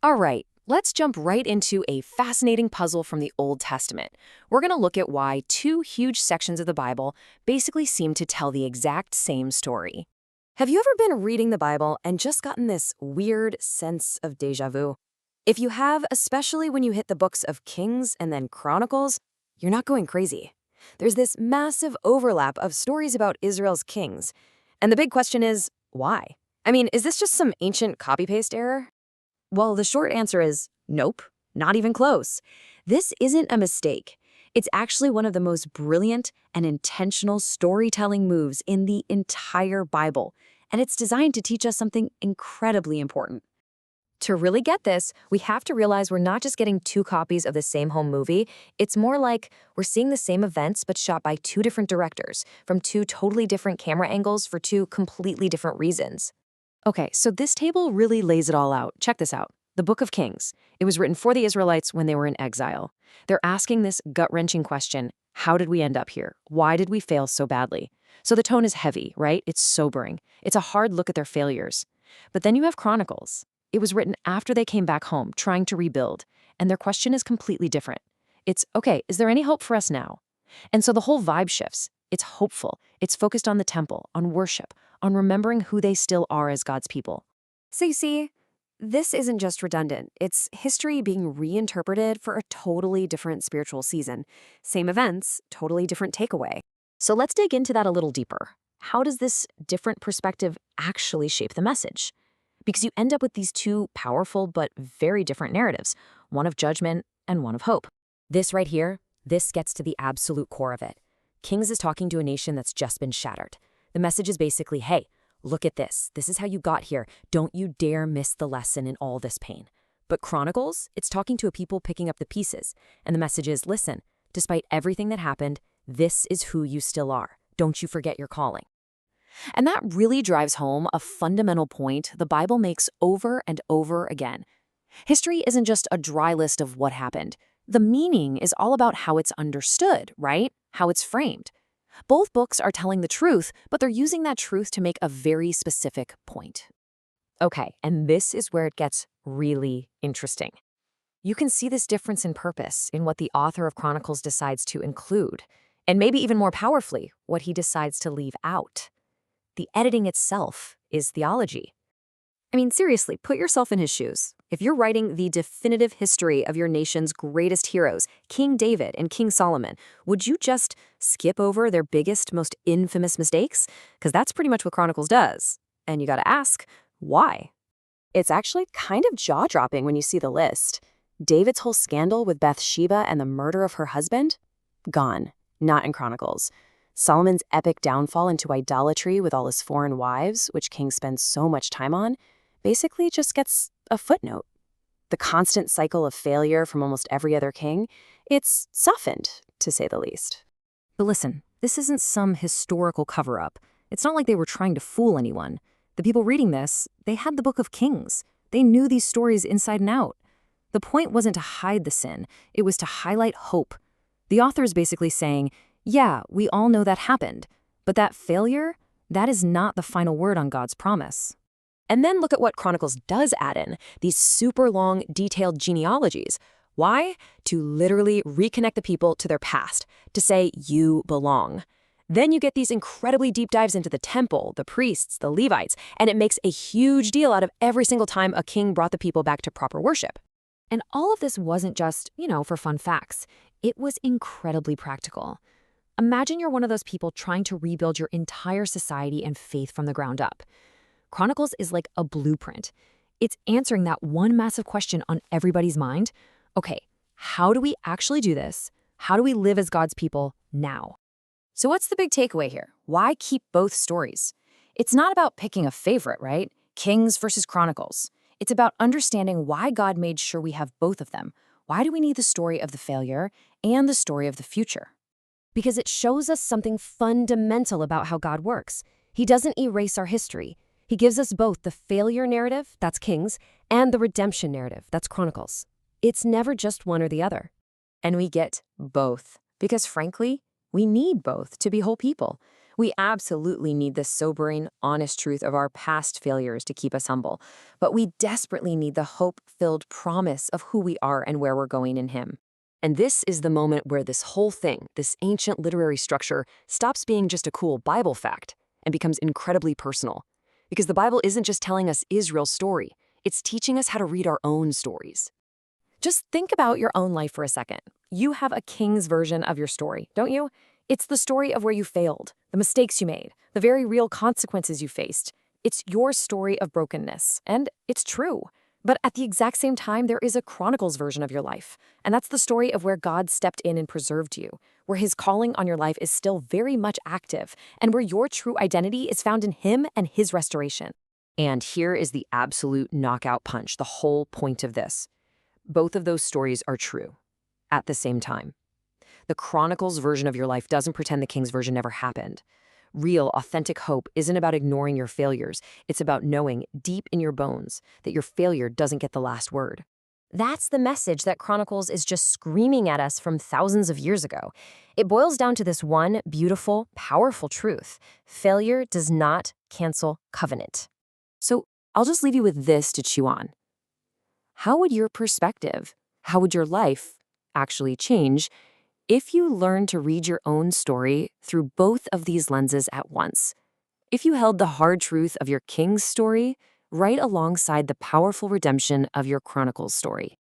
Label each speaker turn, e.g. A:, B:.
A: All right, let's jump right into a fascinating puzzle from the Old Testament. We're going to look at why two huge sections of the Bible basically seem to tell the exact same story. Have you ever been reading the Bible and just gotten this weird sense of déjà vu? If you have, especially when you hit the books of Kings and then Chronicles, you're not going crazy. There's this massive overlap of stories about Israel's kings. And the big question is, why? I mean, is this just some ancient copy-paste error? Well, the short answer is nope, not even close. This isn't a mistake. It's actually one of the most brilliant and intentional storytelling moves in the entire Bible, and it's designed to teach us something incredibly important. To really get this, we have to realize we're not just getting two copies of the same home movie. It's more like we're seeing the same events but shot by two different directors, from two totally different camera angles for two completely different reasons. Okay, so this table really lays it all out. Check this out. The Book of Kings. It was written for the Israelites when they were in exile. They're asking this gut-wrenching question: how did we end up here? Why did we fail so badly? So the tone is heavy, right? It's sobering. It's a hard look at their failures. But then you have Chronicles. It was written after they came back home, trying to rebuild, and their question is completely different. It's, okay, is there any hope for us now? And so the whole vibe shifts. It's hopeful. It's focused on the temple, on worship, on remembering who they still are as God's people. So you see, this isn't just redundant. It's history being reinterpreted for a totally different spiritual season. Same events, totally different takeaway. So let's dig into that a little deeper. How does this different perspective actually shape the message? Because you end up with these two powerful but very different narratives, one of judgment and one of hope. This right here, this gets to the absolute core of it. Kings is talking to a nation that's just been shattered. The message is basically, hey, look at this. This is how you got here. Don't you dare miss the lesson in all this pain. But Chronicles, it's talking to a people picking up the pieces. And the message is, listen, despite everything that happened, this is who you still are. Don't you forget your calling. And that really drives home a fundamental point the Bible makes over and over again. History isn't just a dry list of what happened. The meaning is all about how it's understood, right? How it's framed. Both books are telling the truth, but they're using that truth to make a very specific point. Okay, and this is where it gets really interesting. You can see this difference in purpose in what the author of Chronicles decides to include, and maybe even more powerfully, what he decides to leave out. The editing itself is theology. I mean, seriously, put yourself in his shoes. If you're writing the definitive history of your nation's greatest heroes, King David and King Solomon, would you just skip over their biggest, most infamous mistakes? Because that's pretty much what Chronicles does. And you gotta ask, why? It's actually kind of jaw-dropping when you see the list. David's whole scandal with Bathsheba and the murder of her husband? Gone. Not in Chronicles. Solomon's epic downfall into idolatry with all his foreign wives, which King spends so much time on, basically just gets a footnote. The constant cycle of failure from almost every other king, it's softened, to say the least. But listen, this isn't some historical cover-up. It's not like they were trying to fool anyone. The people reading this, they had the Book of Kings. They knew these stories inside and out. The point wasn't to hide the sin. It was to highlight hope. The author is basically saying, yeah, we all know that happened, but that failure, that is not the final word on God's promise. And then look at what Chronicles does add in, these super long, detailed genealogies. Why? To literally reconnect the people to their past, to say you belong. Then you get these incredibly deep dives into the temple, the priests, the Levites, and it makes a huge deal out of every single time a king brought the people back to proper worship. And all of this wasn't just, for fun facts. It was incredibly practical. Imagine you're one of those people trying to rebuild your entire society and faith from the ground up. Chronicles is like a blueprint. It's answering that one massive question on everybody's mind. Okay, how do we actually do this? How do we live as God's people now? So what's the big takeaway here? Why keep both stories? It's not about picking a favorite, right? Kings versus Chronicles. It's about understanding why God made sure we have both of them. Why do we need the story of the failure and the story of the future? Because it shows us something fundamental about how God works. He doesn't erase our history. He gives us both the failure narrative, that's Kings, and the redemption narrative, that's Chronicles. It's never just one or the other. And we get both. Because frankly, we need both to be whole people. We absolutely need the sobering, honest truth of our past failures to keep us humble, but we desperately need the hope-filled promise of who we are and where we're going in Him. And this is the moment where this whole thing, this ancient literary structure, stops being just a cool Bible fact and becomes incredibly personal. Because the Bible isn't just telling us Israel's story, it's teaching us how to read our own stories. Just think about your own life for a second. You have a king's version of your story, don't you? It's the story of where you failed, the mistakes you made, the very real consequences you faced. It's your story of brokenness, and it's true. But at the exact same time, there is a Chronicles version of your life, and that's the story of where God stepped in and preserved you, where His calling on your life is still very much active, and where your true identity is found in Him and His restoration. And here is the absolute knockout punch, the whole point of this. Both of those stories are true at the same time. The Chronicles version of your life doesn't pretend the King's version never happened. Real, authentic hope isn't about ignoring your failures. It's about knowing deep in your bones that your failure doesn't get the last word. That's the message that Chronicles is just screaming at us from thousands of years ago. It boils down to this one beautiful, powerful truth. Failure does not cancel covenant. So I'll just leave you with this to chew on. How would your perspective, how would your life actually change if you learned to read your own story through both of these lenses at once? If you held the hard truth of your king's story right alongside the powerful redemption of your Chronicles story?